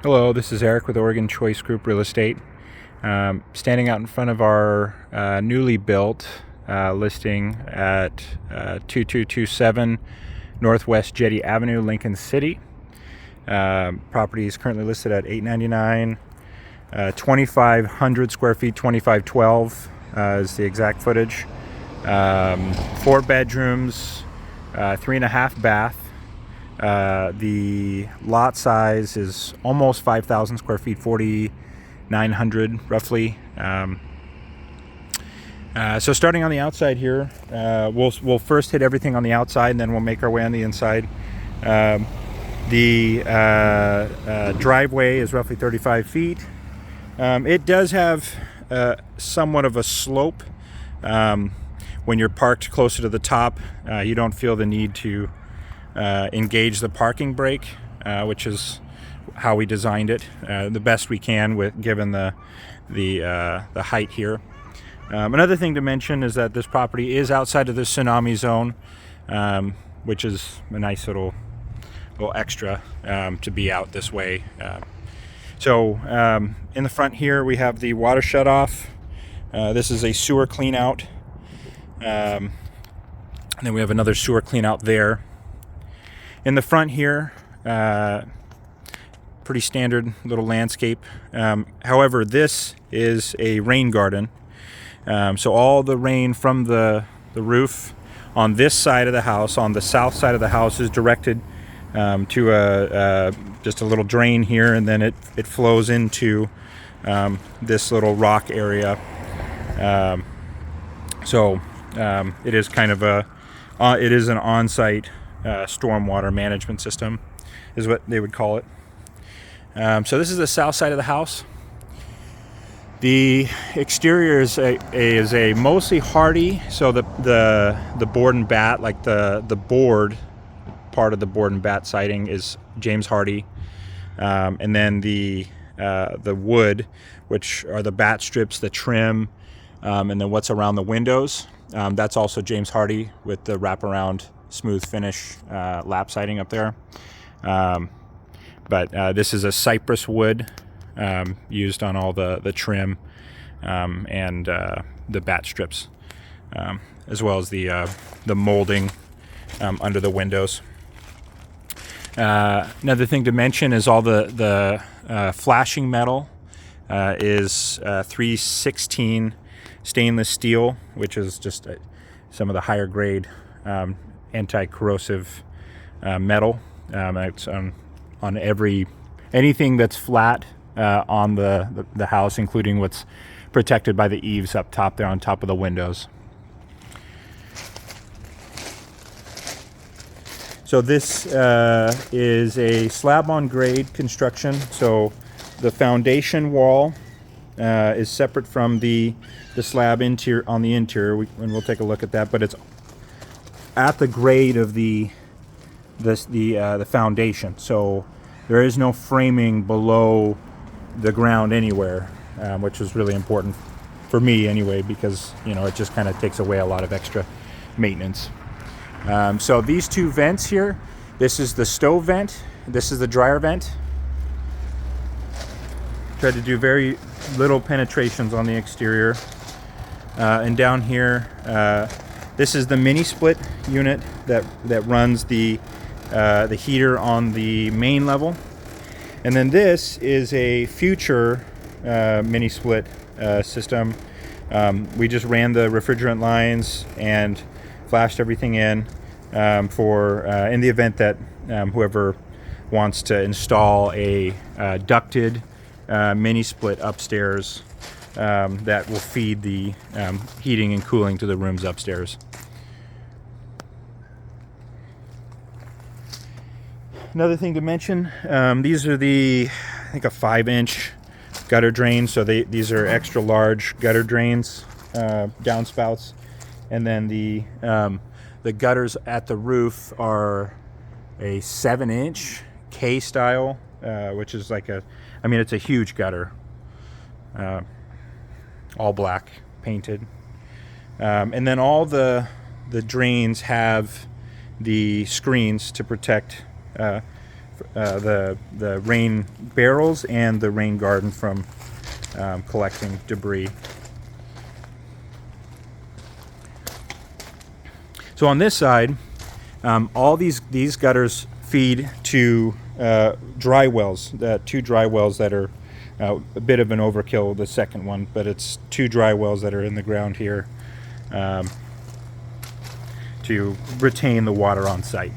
Hello, this is Eric with Oregon Choice Group Real Estate. Standing out in front of our newly built listing at 2227 Northwest Jetty Avenue, Lincoln City. Property is currently listed at $899, 2,500 square feet, 2,512 is the exact footage. 4 bedrooms, 3.5 bath. The lot size is almost 5,000 square feet, 4,900 roughly. So starting on the outside here, we'll first hit everything on the outside, and then we'll make our way on the inside. The driveway is roughly 35 feet. It does have somewhat of a slope. When you're parked closer to the top, you don't feel the need to engage the parking brake, which is how we designed it the best we can with given the height here. Another thing to mention is that this property is outside of the tsunami zone, which is a nice little extra to be out this way. So in the front here we have the water shut off. This is a sewer clean out, and then we have another sewer clean out there. In the front here, pretty standard little landscape. However, this is a rain garden. So all the rain from the roof on this side of the house, on the south side of the house, is directed to just a little drain here, and then it flows into this little rock area. It is kind of it is an on-site stormwater management system, is what they would call it. So this is the south side of the house. The exterior is a mostly hardy, so the board and bat, like the board part of the board and bat siding, is James Hardy, and then the wood, which are the bat strips, the trim, and then what's around the windows, that's also James Hardy with the wraparound smooth finish lap siding up there. But this is a cypress wood used on all the trim and the bat strips, as well as the molding under the windows. Another thing to mention is all the flashing metal is 316 stainless steel, which is just some of the higher grade anti-corrosive metal. It's on anything that's flat on the house, including what's protected by the eaves up top there on top of the windows. So this is a slab on grade construction. So the foundation wall is separate from the slab interior on the interior, and we'll take a look at that. But it's at the grade of the foundation, so there is no framing below the ground anywhere, which is really important for me anyway, because it just kind of takes away a lot of extra maintenance. So these two vents here, this is the stove vent, this is the dryer vent. Tried to do very little penetrations on the exterior, and down here, this is the mini split unit that runs the heater on the main level, and then this is a future mini split system. We just ran the refrigerant lines and flashed everything in for in the event that whoever wants to install a ducted mini split upstairs that will feed the heating and cooling to the rooms upstairs. Another thing to mention, these are I think a 5-inch gutter drain. So these are extra large gutter drains, downspouts, and then the gutters at the roof are a 7-inch K style, which is like it's a huge gutter, all black painted, and then all the drains have the screens to protect the rain barrels and the rain garden from collecting debris. So on this side, all these gutters feed to dry wells, two dry wells that are a bit of an overkill, the second one, but it's two dry wells that are in the ground here to retain the water on site.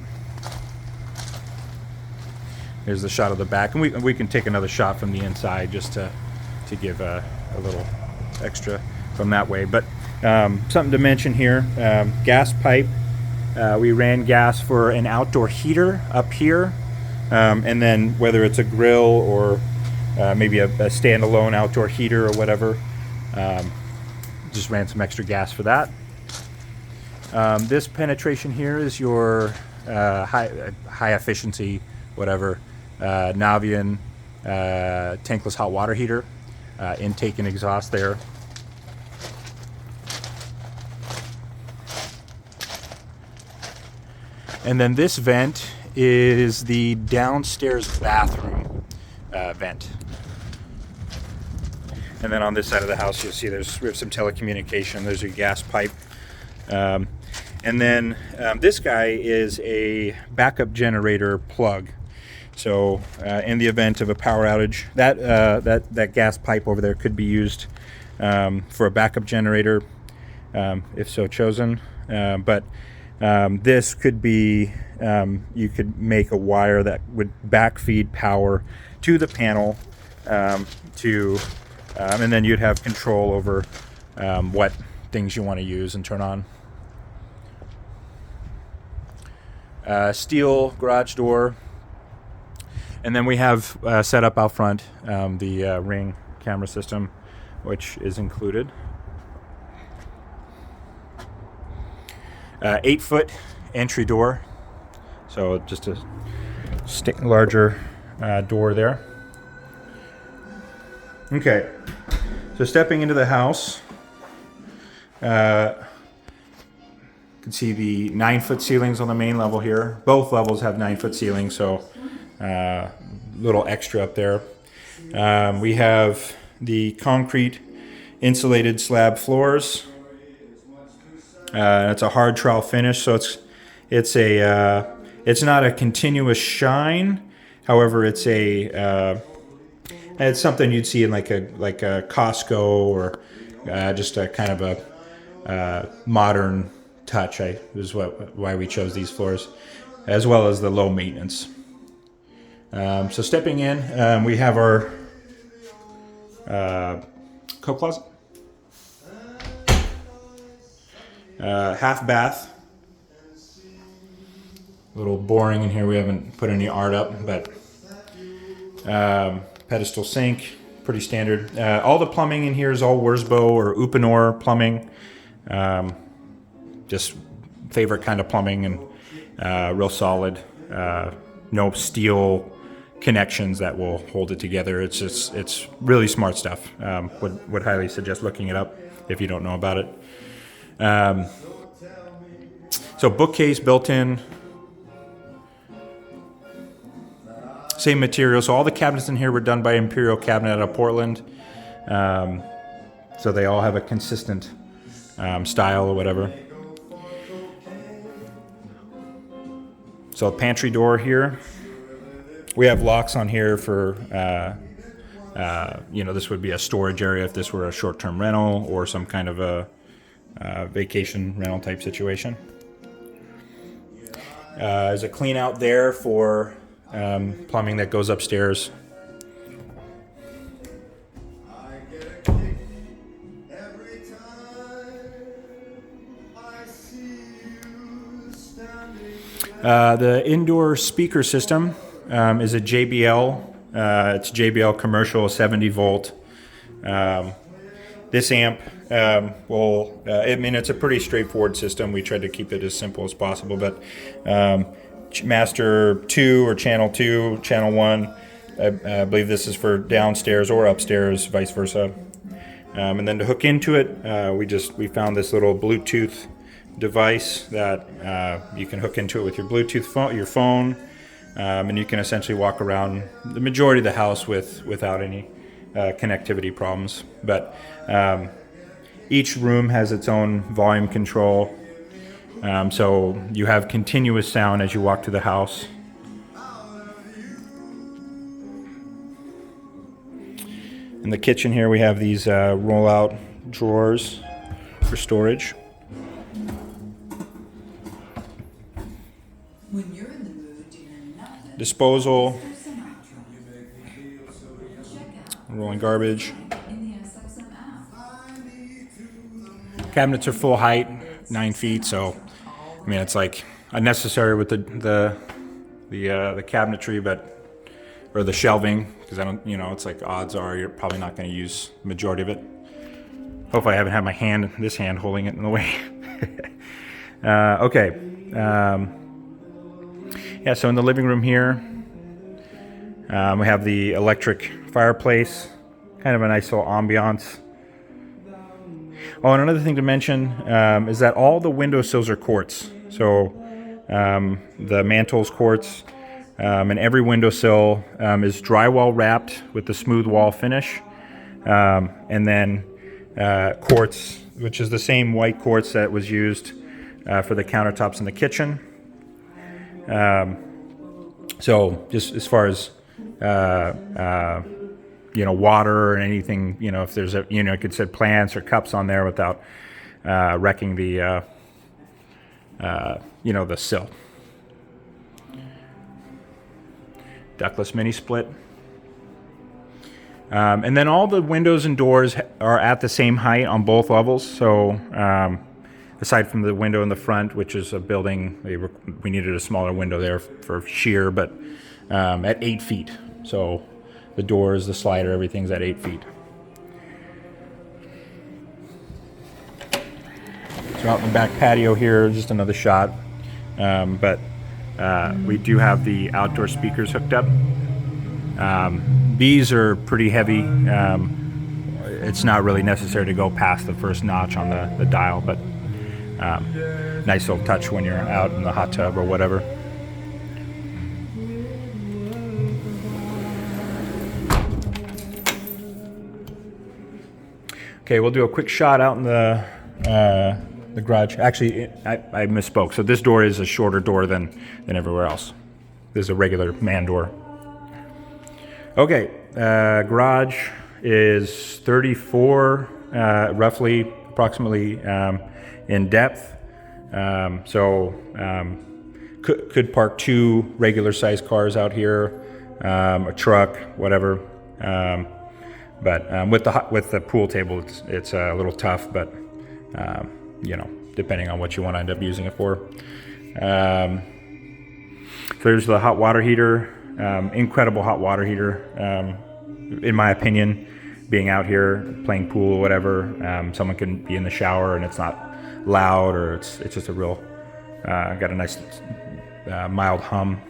Here's the shot of the back, and we can take another shot from the inside just to give a little extra from that way. But something to mention here, gas pipe. We ran gas for an outdoor heater up here, and then whether it's a grill or maybe a standalone outdoor heater or whatever, just ran some extra gas for that. This penetration here is your high efficiency, whatever, Navian tankless hot water heater, intake and exhaust there. And then this vent is the downstairs bathroom vent. And then on this side of the house, you'll see we have some telecommunication. There's your gas pipe. And then this guy is a backup generator plug. So in the event of a power outage, that gas pipe over there could be used for a backup generator, if so chosen. But this could be, you could make a wire that would backfeed power to the panel, and then you'd have control over what things you want to use and turn on. Steel garage door, and then we have set up out front the Ring camera system, which is included. 8-foot entry door, so just a larger door there. Okay, so stepping into the house, you can see the 9-foot ceilings on the main level here. Both levels have 9-foot ceilings, so little extra up there. We have the concrete insulated slab floors. It's a hard trowel finish, so it's not a continuous shine. However, it's something you'd see in like a Costco or just a kind of a modern touch. Is why we chose these floors, as well as the low maintenance. So stepping in, we have our coat closet. Half bath. A little boring in here. We haven't put any art up, but pedestal sink, pretty standard. All the plumbing in here is all Wurzbo or Uponor plumbing. Just favorite kind of plumbing, and real solid. No steel connections that will hold it together. It's really smart stuff. Would highly suggest looking it up if you don't know about it. So bookcase built in, same material. So all the cabinets in here were done by Imperial Cabinet out of Portland. So they all have a consistent style or whatever. So a pantry door here. We have locks on here for, this would be a storage area if this were a short-term rental or some kind of a vacation rental type situation. There's a clean out there for plumbing that goes upstairs. The indoor speaker system is a JBL. It's JBL commercial 70 volt. This amp it's a pretty straightforward system. We tried to keep it as simple as possible, but master 2 or channel 2, channel 1, I believe this is for downstairs or upstairs, vice versa. And then to hook into it, we found this little Bluetooth device that you can hook into it with your Bluetooth phone, your phone. and you can essentially walk around the majority of the house without any connectivity problems. But each room has its own volume control, so you have continuous sound as you walk through the house. In the kitchen here we have these roll-out drawers for storage. Disposal, rolling garbage. Cabinets are full height, 9 feet, so I mean it's like unnecessary with the cabinetry, or the shelving, because I don't, it's like odds are you're probably not going to use the majority of it. Hopefully I haven't had this hand holding it in the way. Okay. Yeah, so in the living room here, we have the electric fireplace, kind of a nice little ambiance. Oh, and another thing to mention is that all the windowsills are quartz. So the mantle's quartz, and every windowsill is drywall wrapped with the smooth wall finish, and then quartz, which is the same white quartz that was used for the countertops in the kitchen. So just as far as water or anything, if there's I could set plants or cups on there without wrecking the the sill. Ductless mini split. And then all the windows and doors are at the same height on both levels. So aside from the window in the front, which is a building, we needed a smaller window there for sheer, but at 8 feet. So the doors, the slider, everything's at 8 feet. So out in the back patio here, just another shot. But we do have the outdoor speakers hooked up. These are pretty heavy. It's not really necessary to go past the first notch on the dial, but nice little touch when you're out in the hot tub or whatever. Okay, we'll do a quick shot out in the garage. Actually, I misspoke. So this door is a shorter door than everywhere else. This is a regular man door. Okay, garage is 34, roughly, approximately in depth. Could park 2 regular sized cars out here, a truck, whatever. But with the pool table, it's a little tough, but depending on what you want to end up using it for. So there's the hot water heater. Incredible hot water heater, in my opinion. Being out here playing pool or whatever, someone can be in the shower and it's not loud, or it's just a real got a nice mild hum.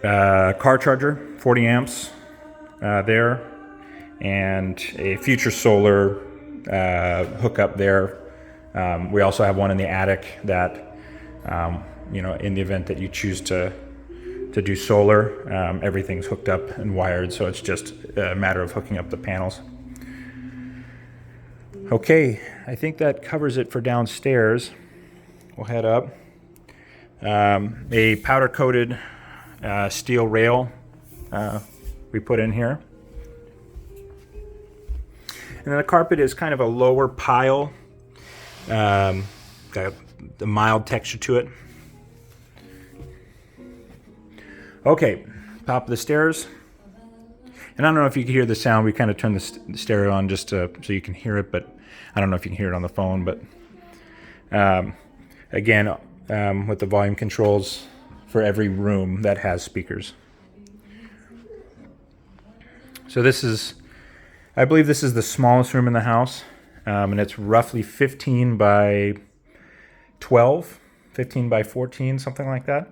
Car charger, 40 amps there, and a future solar hookup there. We also have one in the attic that in the event that you choose to do solar, everything's hooked up and wired, so it's just a matter of hooking up the panels. Okay, I think that covers it for downstairs. We'll head up. A powder-coated steel rail we put in here. And then the carpet is kind of a lower pile, got a mild texture to it. Okay, top of the stairs. And I don't know if you can hear the sound. We kind of turned the stereo on just so you can hear it, but I don't know if you can hear it on the phone. But again, with the volume controls for every room that has speakers. So I believe this is the smallest room in the house, and it's roughly 15 by 12, 15 by 14, something like that.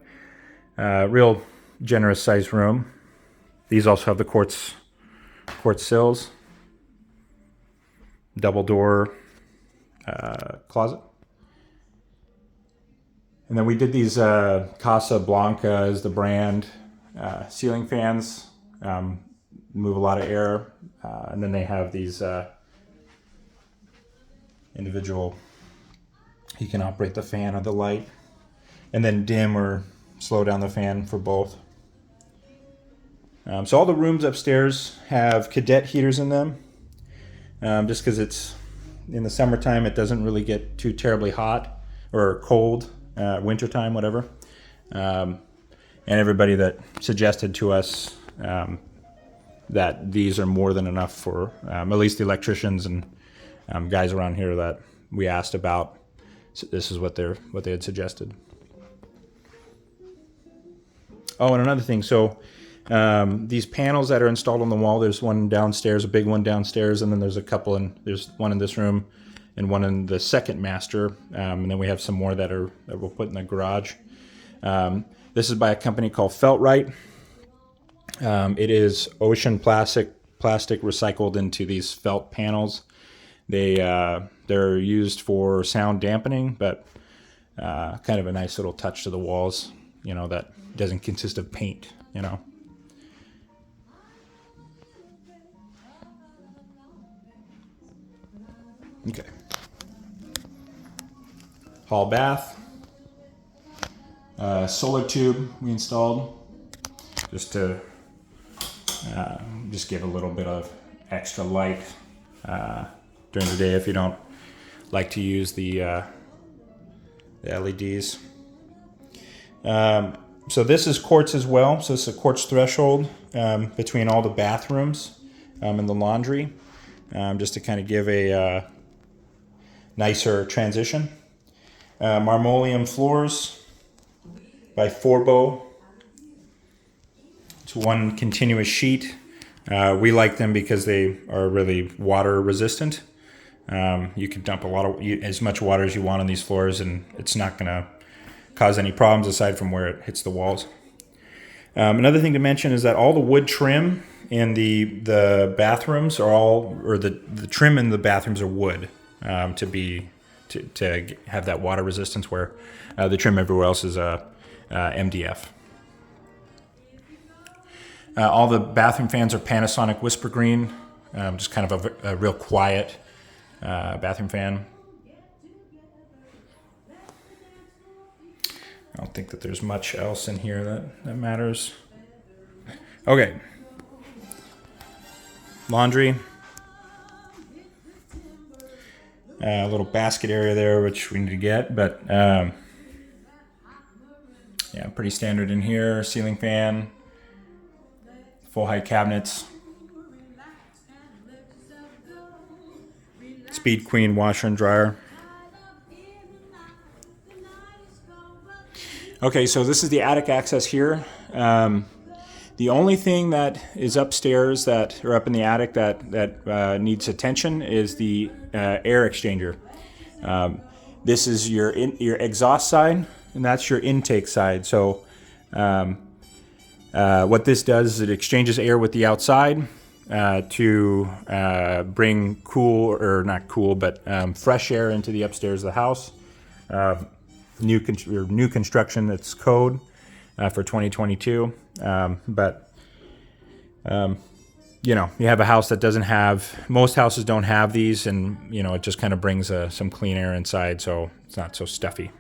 Real generous sized room. These also have the quartz sills, double door closet. And then we did these Casa Blanca is the brand ceiling fans. Move a lot of air. And then they have these individual, you can operate the fan or the light, and then dim or slow down the fan for both. So all the rooms upstairs have cadet heaters in them, just because it's in the summertime, it doesn't really get too terribly hot or cold, wintertime, whatever. And everybody that suggested to us that these are more than enough for at least the electricians and guys around here that we asked about. So this is what they had suggested. Oh, and another thing. So these panels that are installed on the wall, there's one downstairs, a big one downstairs, and then there's a couple there's one in this room and one in the second master. And then we have some more that we'll put in the garage. This is by a company called Feltrite. It is ocean plastic recycled into these felt panels. They're used for sound dampening, but kind of a nice little touch to the walls, that doesn't consist of paint, Okay. Hall bath. Solar tube we installed just to just give a little bit of extra light during the day if you don't like to use the LEDs. So this is quartz as well. So this is a quartz threshold between all the bathrooms and the laundry, just to kind of give a nicer transition. Marmoleum floors by Forbo. It's one continuous sheet. We like them because they are really water resistant. You can dump as much water as you want on these floors, and it's not going to cause any problems aside from where it hits the walls. Another thing to mention is that all the wood trim in the bathrooms the trim in the bathrooms are wood to have that water resistance, where the trim everywhere else is MDF. All the bathroom fans are Panasonic Whisper Green, just kind of a real quiet bathroom fan. I don't think that there's much else in here that matters. Okay. Laundry. A little basket area there, which we need to get, but yeah, pretty standard in here. Ceiling fan. Full height cabinets. Speed Queen washer and dryer. Okay, so this is the attic access here. The only thing that is upstairs or up in the attic that needs attention is the air exchanger. This is your exhaust side, and that's your intake side. So what this does is it exchanges air with the outside to bring fresh air into the upstairs of the house. New construction that's code for 2022. You have a house that doesn't have, most houses don't have these, and it just kind of brings some clean air inside, so it's not so stuffy.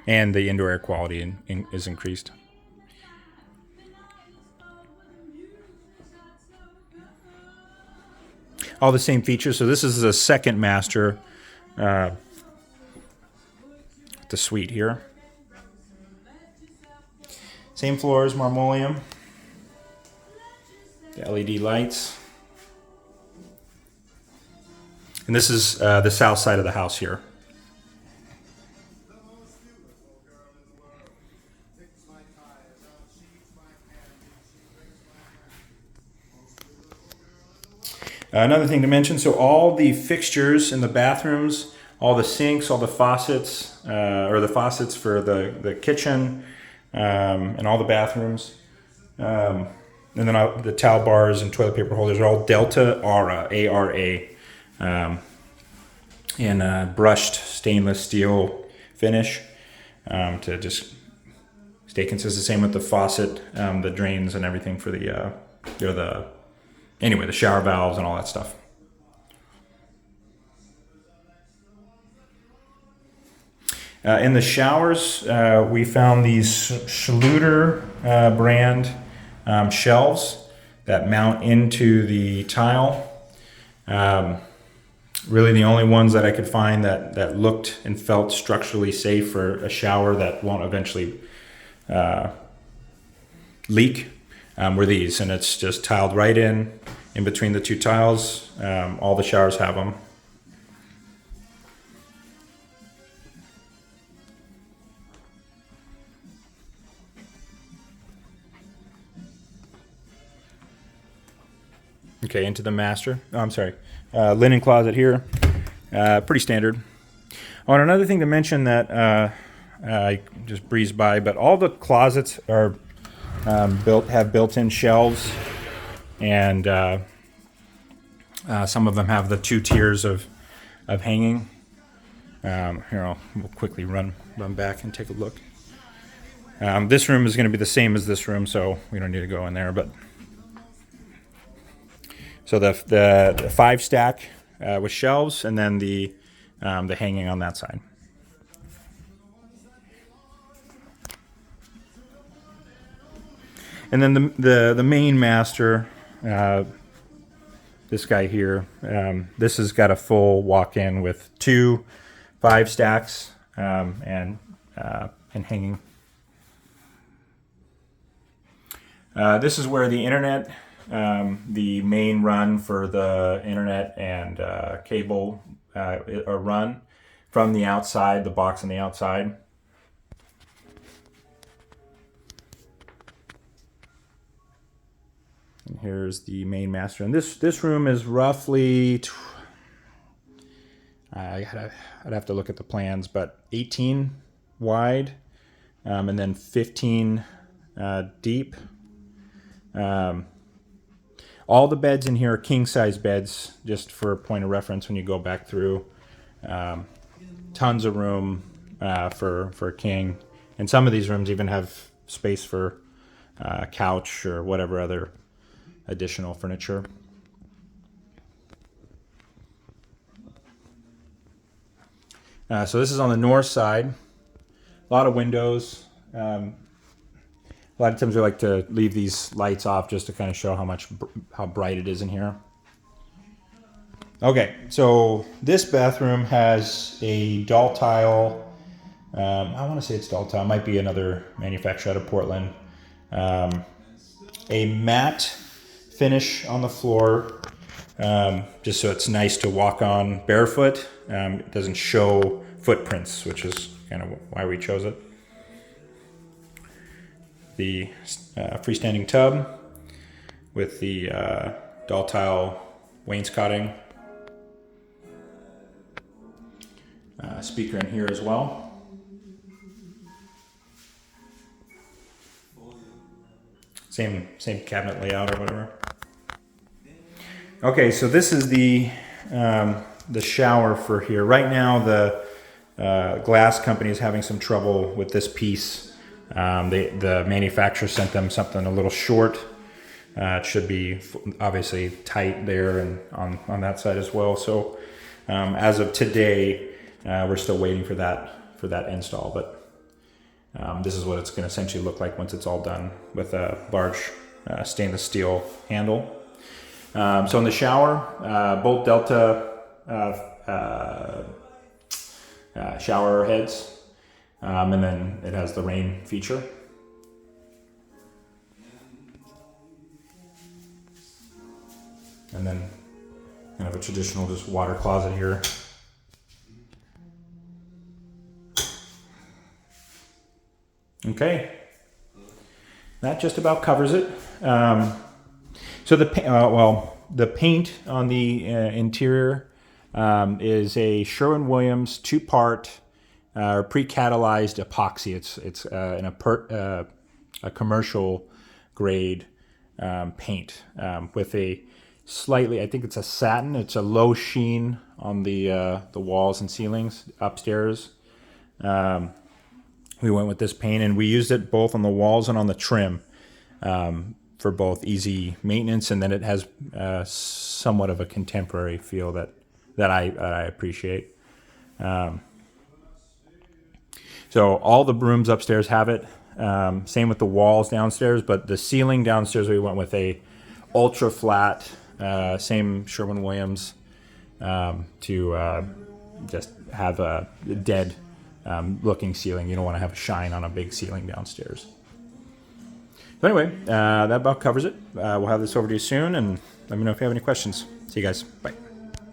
And the indoor air quality is increased. All the same features. So this is the second master, the suite here. Same floors, marmoleum. The LED lights. And this is the south side of the house here. Another thing to mention, so all the fixtures in the bathrooms, all the sinks, all the faucets, or the faucets for the kitchen, and all the bathrooms, and then the towel bars and toilet paper holders are all Delta Ara, A-R-A, in brushed stainless steel finish. to just stay consistent. Same with the faucet, the drains and everything for the shower valves and all that stuff. In the showers, we found these Schluter brand shelves that mount into the tile. Really the only ones that I could find that looked and felt structurally safe for a shower that won't eventually leak were these. And it's just tiled right in between the two tiles. All the showers have them. Okay, into the master. Oh, I'm sorry. Linen closet here. Pretty standard. Oh, and another thing to mention that I just breezed by, but all the closets are have built-in shelves, and some of them have the 2 tiers of hanging. Here, we'll quickly run back and take a look. This room is going to be the same as this room, so we don't need to go in there, but. So the 5 stack with shelves, and then the hanging on that side. And then the main master, this guy here, this has got a full walk-in with 2 5 stacks and hanging. This is where the internet. The main run for the internet and cable are run from the outside, the box on the outside. And here's the main master. And this room is roughly, I'd have to look at the plans, but 18 wide, and then 15 deep. All the beds in here are king-size beds, just for a point of reference when you go back through. Tons of room for a king. And some of these rooms even have space for a couch or whatever other additional furniture. So this is on the north side. A lot of windows. A lot of times we like to leave these lights off just to kind of show how bright it is in here. Okay, so this bathroom has a doll tile. I want to say it's doll tile. It might be another manufacturer out of Portland. A matte finish on the floor, just so it's nice to walk on barefoot. It doesn't show footprints, which is kind of why we chose it. The freestanding tub with the doll tile wainscoting. Speaker in here as well. Same cabinet layout or whatever. Okay, so this is the shower for here. Right now, the glass company is having some trouble with this piece. The manufacturer sent them something a little short. It should be obviously tight there and on that side as well. So as of today, we're still waiting for that install. But this is what it's going to essentially look like once it's all done with a large stainless steel handle. So in the shower, both Delta shower heads. And then it has the rain feature. And then kind of a traditional just water closet here. Okay. That just about covers it. So the paint on the interior is a Sherwin-Williams 2-part pre-catalyzed epoxy. It's a commercial grade paint with a slightly, I think it's a satin. It's a low sheen on the walls and ceilings upstairs, we went with this paint, and we used it both on the walls and on the trim for both easy maintenance, and then it has somewhat of a contemporary feel that I appreciate. So all the rooms upstairs have it. Same with the walls downstairs, but the ceiling downstairs we went with a ultra flat, same Sherwin-Williams, to just have a dead looking ceiling. You don't want to have a shine on a big ceiling downstairs. So anyway, that about covers it. We'll have this over to you soon, and let me know if you have any questions. See you guys. Bye.